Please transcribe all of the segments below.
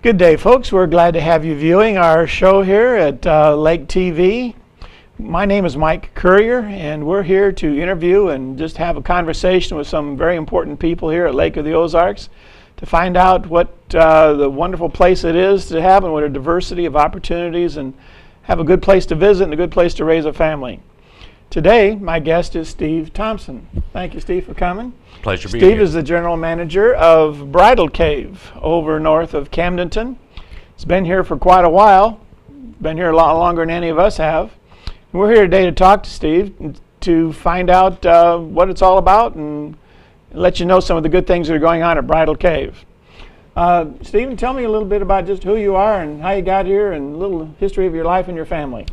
Good day, folks. We're glad to have you viewing our show here at Lake TV. My name is Mike Courier, and we're here to interview and just have a conversation with some very important people here at Lake of the Ozarks to find out what the wonderful place it is to have and what a diversity of opportunities and have a good place to visit and a good place to raise a family. Today, my guest is Steve Tompson. Thank you, Steve, for coming. Pleasure being here. Steve is the general manager of Bridal Cave over north of Camdenton. He's been here for quite a while. Been here a lot longer than any of us have. We're here today to talk to Steve to find out what it's all about and let you know some of the good things that are going on at Bridal Cave. Stephen, tell me a little bit about just who you are and how you got here and a little history of your life and your family.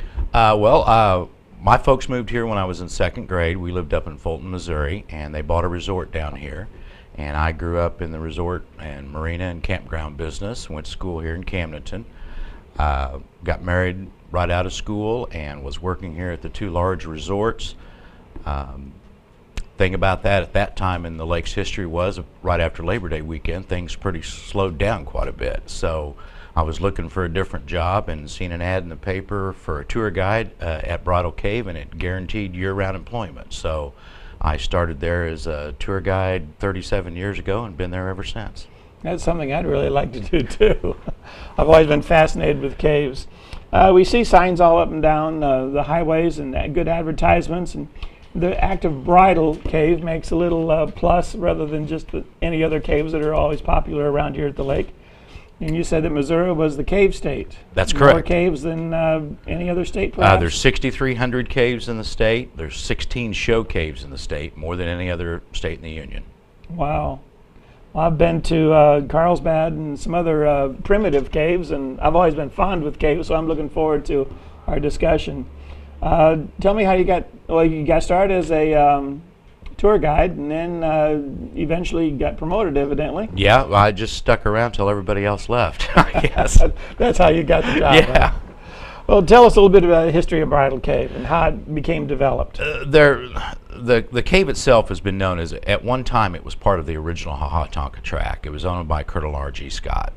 My folks moved here when I was in second grade. We lived up in Fulton, Missouri, and they bought a resort down here. And I grew up in the resort and marina and campground business, went to school here in Camdenton. Got married right out of school and was working here at the two large resorts. Thing about that at that time in the lake's history was right after Labor Day weekend, things pretty slowed down quite a bit. So I was looking for a different job and seen an ad in the paper for a tour guide at Bridal Cave, and it guaranteed year-round employment. So I started there as a tour guide 37 years ago and been there ever since. That's something I'd really like to do too. I've always been fascinated with caves. We see signs all up and down the highways and good advertisements, and the active Bridal Cave makes a little plus rather than just any other caves that are always popular around here at the lake. And you said that Missouri was the cave state. That's correct. More caves than any other state, perhaps? There's 6,300 caves in the state. There's 16 show caves in the state, more than any other state in the Union. Wow. Well, I've been to Carlsbad and some other primitive caves, and I've always been fond with caves, so I'm looking forward to our discussion. Tell me how you got started as a tour guide, and then eventually got promoted, evidently. Yeah, I just stuck around till everybody else left, I guess. That's how you got the job. Yeah. Huh? Well, tell us a little bit about the history of Bridal Cave and how it became developed. The cave itself has been known as, at one time, it was part of the original Hahatonka tract. It was owned by Colonel R.G. Scott.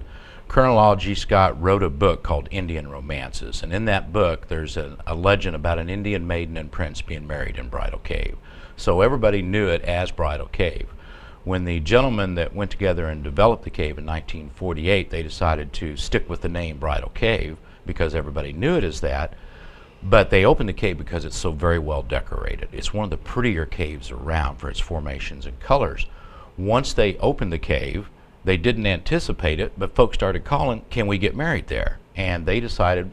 Colonel R.G. Scott wrote a book called Indian Romances, and in that book there's a legend about an Indian maiden and prince being married in Bridal Cave. So everybody knew it as Bridal Cave. When the gentlemen that went together and developed the cave in 1948, they decided to stick with the name Bridal Cave because everybody knew it as that, but they opened the cave because it's so very well decorated. It's one of the prettier caves around for its formations and colors. Once they opened the cave, they didn't anticipate it, but folks started calling, can we get married there? And they decided,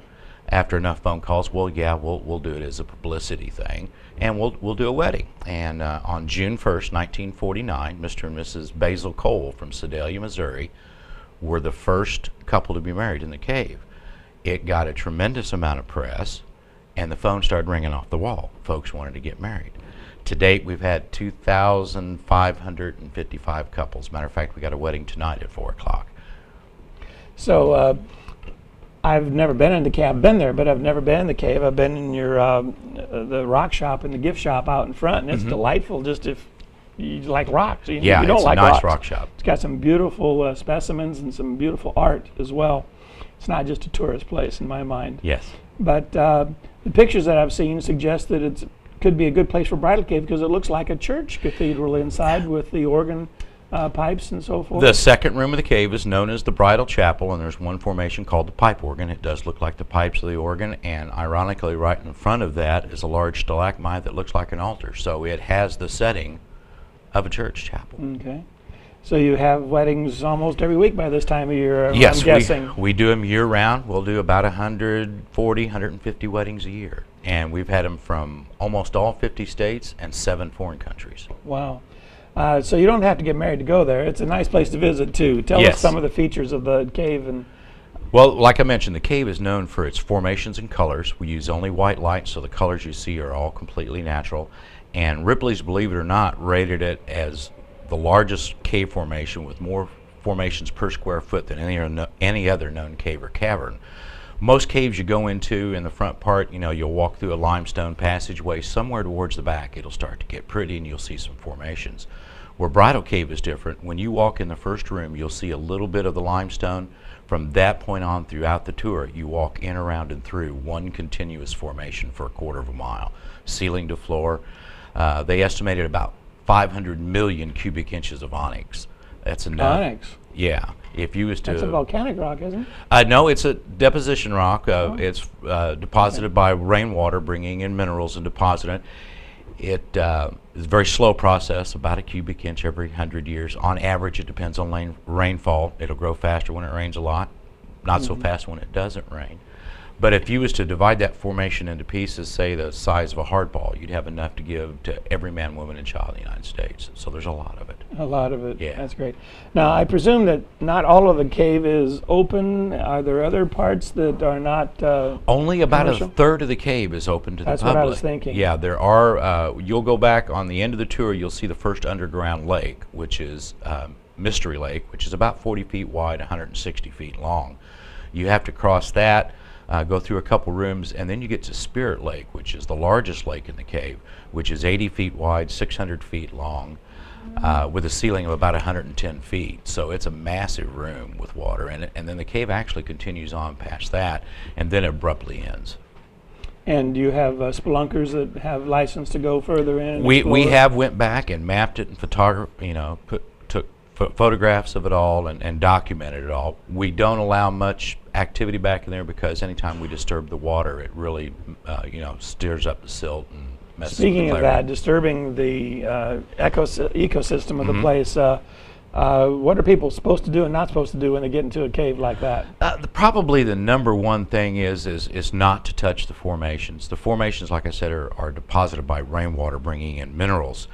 after enough phone calls, well, yeah, we'll do it as a publicity thing, and we'll do a wedding. And on June 1st, 1949, Mr. and Mrs. Basil Cole from Sedalia, Missouri, were the first couple to be married in the cave. It got a tremendous amount of press, and the phone started ringing off the wall. Folks wanted to get married. To date, we've had 2,555 couples. Matter of fact, we got a wedding tonight at 4 o'clock. So I've never been in the cave. I've been there, but I've never been in the cave. I've been in your the rock shop and the gift shop out in front, and it's delightful. Just if you like rocks, you don't it's like a nice rocks. rock shop. It's got some beautiful specimens and some beautiful art as well. It's not just a tourist place in my mind. Yes. But the pictures that I've seen suggest that it could be a good place for Bridal Cave because it looks like a church cathedral inside with the organ pipes and so forth. The second room of the cave is known as the Bridal Chapel, and there's one formation called the pipe organ. It does look like the pipes of the organ, and ironically right in front of that is a large stalagmite that looks like an altar. So it has the setting of a church chapel. Okay. So you have weddings almost every week by this time of year, yes, I'm guessing. we do them year-round. We'll do about 140, 150 weddings a year. And we've had them from almost all 50 states and 7 foreign countries. Wow. So you don't have to get married to go there. It's a nice place to visit, too. Tell us some of the features of the cave. Well, like I mentioned, the cave is known for its formations and colors. We use only white light, so the colors you see are all completely natural. And Ripley's, believe it or not, rated it as the largest cave formation with more formations per square foot than any other known cave or cavern. Most caves you go into in the front part, you'll walk through a limestone passageway. Somewhere towards the back, it'll start to get pretty and you'll see some formations. Where Bridal Cave is different, when you walk in the first room, you'll see a little bit of the limestone. From that point on throughout the tour, you walk in, around, and through one continuous formation for a quarter of a mile, ceiling to floor. They estimated about 500 million cubic inches of onyx. That's enough. Onyx? Yeah. If you was to... That's a volcanic rock, isn't it? No, it's a deposition rock. It's deposited by rainwater, bringing in minerals and depositing it. It is a very slow process, about a cubic inch every 100 years. On average, it depends on rainfall. It'll grow faster when it rains a lot, not so fast when it doesn't rain. But if you was to divide that formation into pieces, say the size of a hardball, you'd have enough to give to every man, woman, and child in the United States. So there's a lot of it. A lot of it. Yeah. That's great. Now, I presume that not all of the cave is open. Are there other parts that are not Only about commercial? a third of the cave is open to the That's public. what I was thinking. Yeah, there are. You'll go back on the end of the tour, you'll see the first underground lake, which is Mystery Lake, which is about 40 feet wide, 160 feet long. You have to cross that, go through a couple rooms, and then you get to Spirit Lake, which is the largest lake in the cave, which is 80 feet wide, 600 feet long, with a ceiling of about 110 feet. So it's a massive room with water in it, and then the cave actually continues on past that, and then abruptly ends. And do you have spelunkers that have license to go further in? And We explore? have went back and mapped it and took photographs of it all and documented it all. We don't allow much activity back in there because anytime we disturb the water, it really stirs up the silt and messes Speaking with the of clarity. that, disturbing the ecosystem of the place, what are people supposed to do and not supposed to do when they get into a cave like that? Probably the number one thing is not to touch the formations. The formations, like I said, are deposited by rainwater bringing in minerals.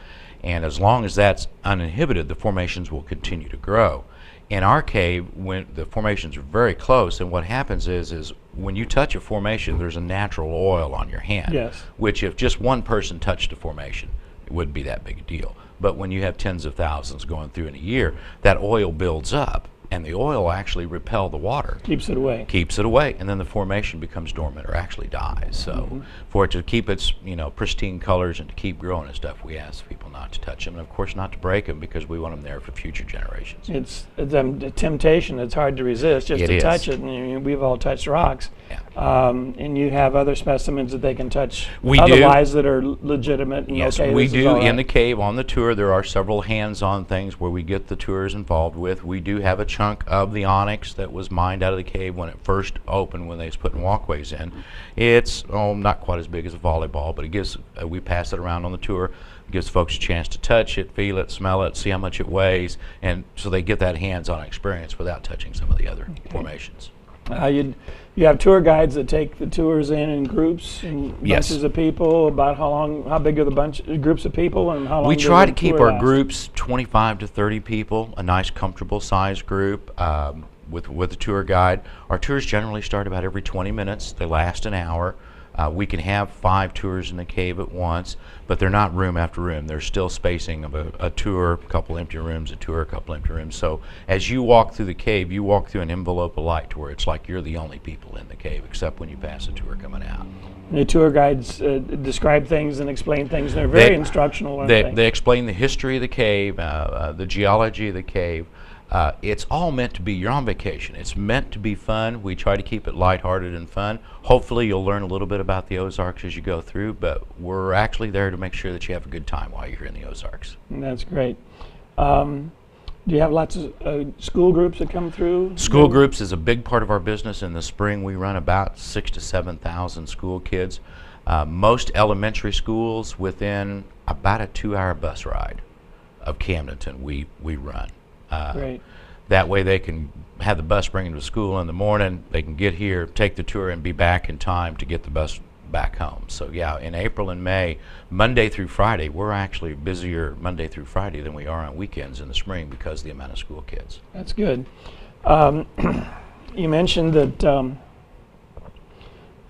And as long as that's uninhibited, the formations will continue to grow. In our cave, when the formations are very close, and what happens is when you touch a formation, there's a natural oil on your hand. Yes. Which if just one person touched a formation, it wouldn't be that big a deal. But when you have tens of thousands going through in a year, that oil builds up, and the oil actually repel the water. Keeps it away. Keeps it away, and then the formation becomes dormant or actually dies. So for it to keep its pristine colors and to keep growing and stuff, we ask people not to touch them, and of course not to break them because we want them there for future generations. It's a temptation. It's hard to resist just It to is. touch it. And we've all touched rocks. Yeah. And you have other specimens that they can touch We do. otherwise that are legitimate. And Yes, okay, we this is do. all In right. the cave on the tour, there are several hands-on things where we get the tours involved with. We do have a chunk of the onyx that was mined out of the cave when it first opened, when they was putting walkways in. It's not quite as big as a volleyball, but it gives. We pass it around on the tour. It gives folks a chance to touch it, feel it, smell it, see how much it weighs, and so they get that hands-on experience without touching some of the other formations. You have tour guides that take the tours in groups and Yes. bunches of people. About how big are the groups of people, and how long? We does try the to keep tour our last? groups 25 to 30 people, a nice, comfortable size group with a tour guide. Our tours generally start about every 20 minutes. They last an hour. We can have 5 tours in the cave at once, but they're not room after room. There's still spacing of a tour, a couple empty rooms, a tour, a couple empty rooms. So as you walk through the cave, you walk through an envelope of light to where it's like you're the only people in the cave, except when you pass a tour coming out. The tour guides describe things and explain things. They're very instructional, aren't they? They explain the history of the cave, the geology of the cave. It's all meant to be, you're on vacation. It's meant to be fun. We try to keep it lighthearted and fun. Hopefully you'll learn a little bit about the Ozarks as you go through, but we're actually there to make sure that you have a good time while you're here in the Ozarks. That's great. Do you have lots of school groups that come through? School groups is a big part of our business. In the spring, we run about 6,000 to 7,000 school kids. Most elementary schools within about a 2-hour bus ride of Camdenton we run. Great. That way they can have the bus bring them to school in the morning. They can get here, take the tour, and be back in time to get the bus back home. So yeah, in April and May, Monday through Friday, we're actually busier Monday through Friday than we are on weekends in the spring because of the amount of school kids. That's good. You mentioned that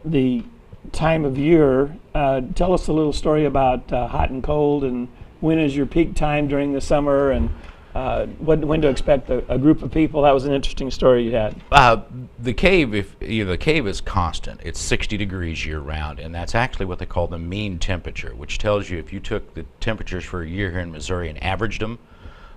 the time of year. Tell us a little story about hot and cold, and when is your peak time during the summer, and when to expect a group of people. That was an interesting story you had. The cave, the cave is constant. It's 60 degrees year round, and that's actually what they call the mean temperature, which tells you if you took the temperatures for a year here in Missouri and averaged them,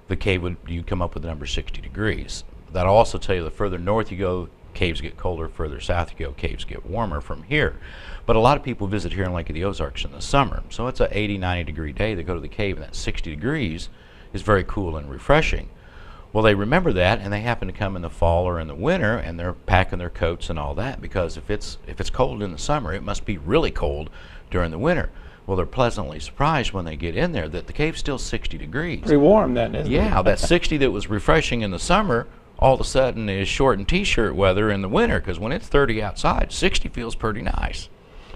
the cave you'd come up with the number 60 degrees. That'll also tell you the further north you go, caves get colder. Further south you go, caves get warmer from here. But a lot of people visit here in Lake of the Ozarks in the summer. So it's a 80, 90 degree day. They go to the cave, and that 60 degrees is very cool and refreshing. Well, they remember that, and they happen to come in the fall or in the winter, and they're packing their coats and all that, because if it's cold in the summer, it must be really cold during the winter. Well, they're pleasantly surprised when they get in there that the cave's still 60 degrees. Pretty warm then, isn't it? Yeah, that 60 that was refreshing in the summer all of a sudden is short and t-shirt weather in the winter, because when it's 30 outside, 60 feels pretty nice.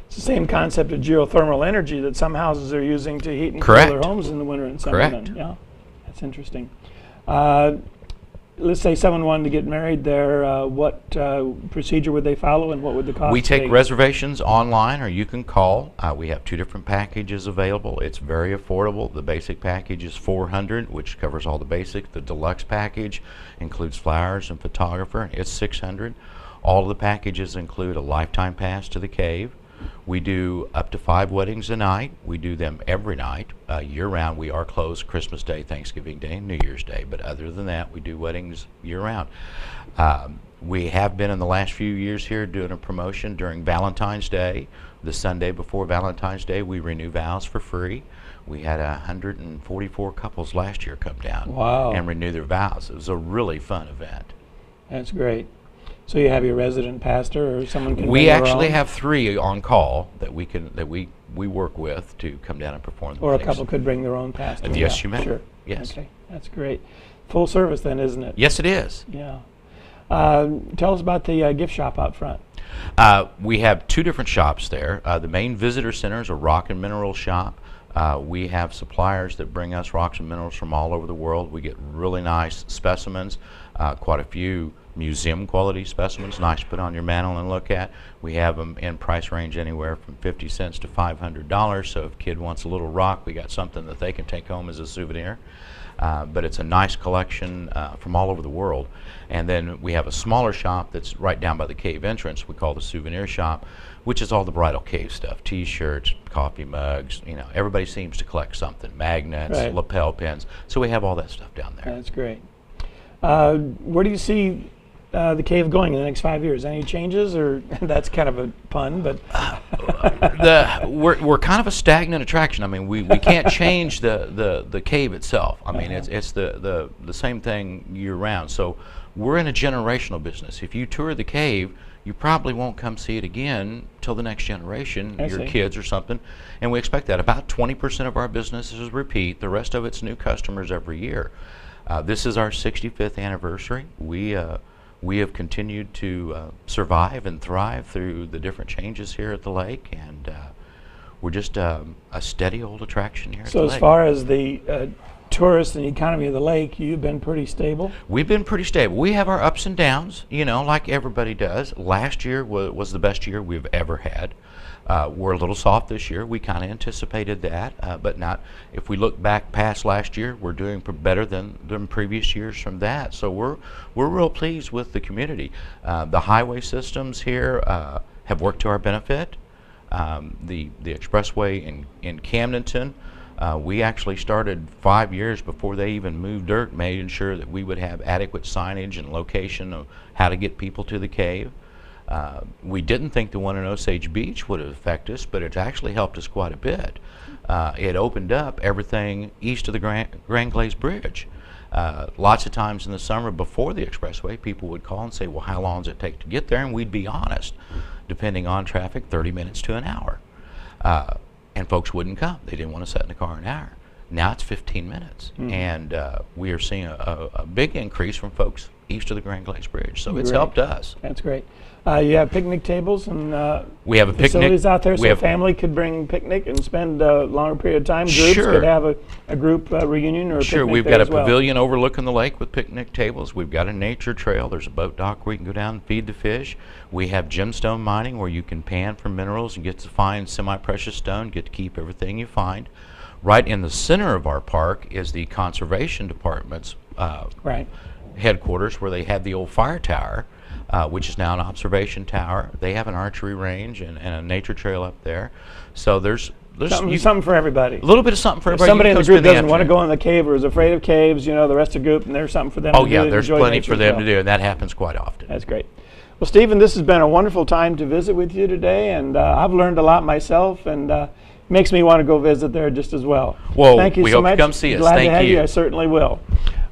It's the same concept of geothermal energy that some houses are using to heat and cool Correct. their homes in the winter and summer. Correct. Then. Yeah, that's interesting. Let's say someone wanted to get married there. What procedure would they follow, and what would the cost be? We take reservations online, or you can call. We have 2 different packages available. It's very affordable. The basic package is $400, which covers all the basics. The deluxe package includes flowers and photographer. It's $600. All of the packages include a lifetime pass to the cave. We do up to 5 weddings a night. We do them every night, year-round. We are closed Christmas Day, Thanksgiving Day, and New Year's Day, but other than that, we do weddings year-round. We have been in the last few years here doing a promotion during Valentine's Day. The Sunday before Valentine's Day, we renew vows for free. We had 144 couples last year come down and renew their vows. It was a really fun event. That's great. So you have your resident pastor, or someone can. We actually have 3 on call that we work with to come down and perform the Or a things. couple could bring their own pastor. Yes, you may. Sure. Yes. Okay, that's great. Full service then, isn't it? Yes, it is. Yeah. Tell us about the gift shop out front. We have 2 different shops there. The main visitor center is a rock and mineral shop. We have suppliers that bring us rocks and minerals from all over the world. We get really nice specimens, quite a few museum quality specimens, nice to put on your mantle and look at. We have them in price range anywhere from 50 cents to $500. So if a kid wants a little rock, we got something that they can take home as a souvenir. But it's a nice collection from all over the world. And then we have a smaller shop that's right down by the cave entrance. We call the souvenir shop, which is all the bridal cave stuff: T-shirts, coffee mugs. You know, everybody seems to collect something: magnets, Right. lapel pins. So we have all that stuff down there. That's great. Where do you see the cave going in the next 5 years? Any changes, or that's kind of a pun, but We're kind of a stagnant attraction. I mean, we can't change the cave itself. I mean, it's the same thing year round. So we're in a generational business. If you tour the cave, you probably won't come see it again till the next generation, your kids or something. And we expect that. About 20% of our business is repeat. The rest of it's new customers every year. This is our 65th anniversary. We have continued to survive and thrive through the different changes here at the lake, and we're just a steady old attraction here at the so lake. as far as the tourist and economy of the lake, you've been pretty stable? We've been pretty stable. We have our ups and downs, you know, like everybody does. Last year was the best year we've ever had. We're a little soft this year. We kind of anticipated that, but not. If we look back past last year, we're doing better than previous years from that. So we're real pleased with the community. The highway systems here have worked to our benefit. The expressway in Camdenton, we actually started 5 years before they even moved dirt, made sure that we would have adequate signage and location of how to get people to the cave. We didn't think the one in Osage Beach would affect us, but it's actually helped us quite a bit. It opened up everything east of the Grand Glaze Bridge. Lots of times in the summer before the expressway, people would call and say, well, how long does it take to get there? And we'd be honest, depending on traffic, 30 minutes to an hour. And folks wouldn't come. They didn't want to sit in the car an hour. Now it's 15 minutes. And we are seeing a big increase from folks east of the Grand Glaze Bridge. So it's helped us. That's great. You have picnic tables and we have a facilities picnic out there, we so a have family could bring picnic and spend a longer period of time. Groups could have a group reunion or a Sure, picnic we've there got a as well. pavilion overlooking the lake with picnic tables. We've got a nature trail. There's a boat dock where you can go down and feed the fish. We have gemstone mining where you can pan for minerals and get to find semi-precious stone, get to keep everything you find. Right in the center of our park is the Conservation Department's headquarters, where they had the old fire tower, which is now an observation tower. They have an archery range and a nature trail up there. So there's Something for everybody. A little bit of something for If everybody. somebody in the You can group spend doesn't want to afternoon. go in the cave or is afraid of caves, you know, the rest of the group, and there's something for them Oh to do. yeah, and there's enjoy plenty nature for as them well. to do, and that happens quite often. That's great. Well, Stephen, this has been a wonderful time to visit with you today, and I've learned a lot myself, and makes me want to go visit there just as well. Well, thank you we so hope you much. come see us. Glad Thank to have you. you. I certainly will.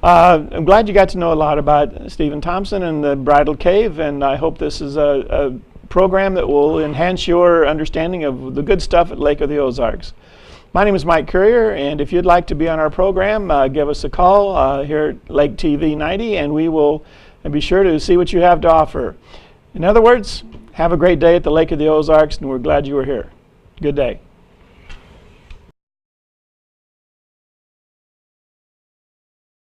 I'm glad you got to know a lot about Stephen Tompson and the Bridal Cave, and I hope this is a program that will enhance your understanding of the good stuff at Lake of the Ozarks. My name is Mike Courier, and if you'd like to be on our program, give us a call here at Lake TV 90, and we will be sure to see what you have to offer. In other words, have a great day at the Lake of the Ozarks, and we're glad you were here. Good day.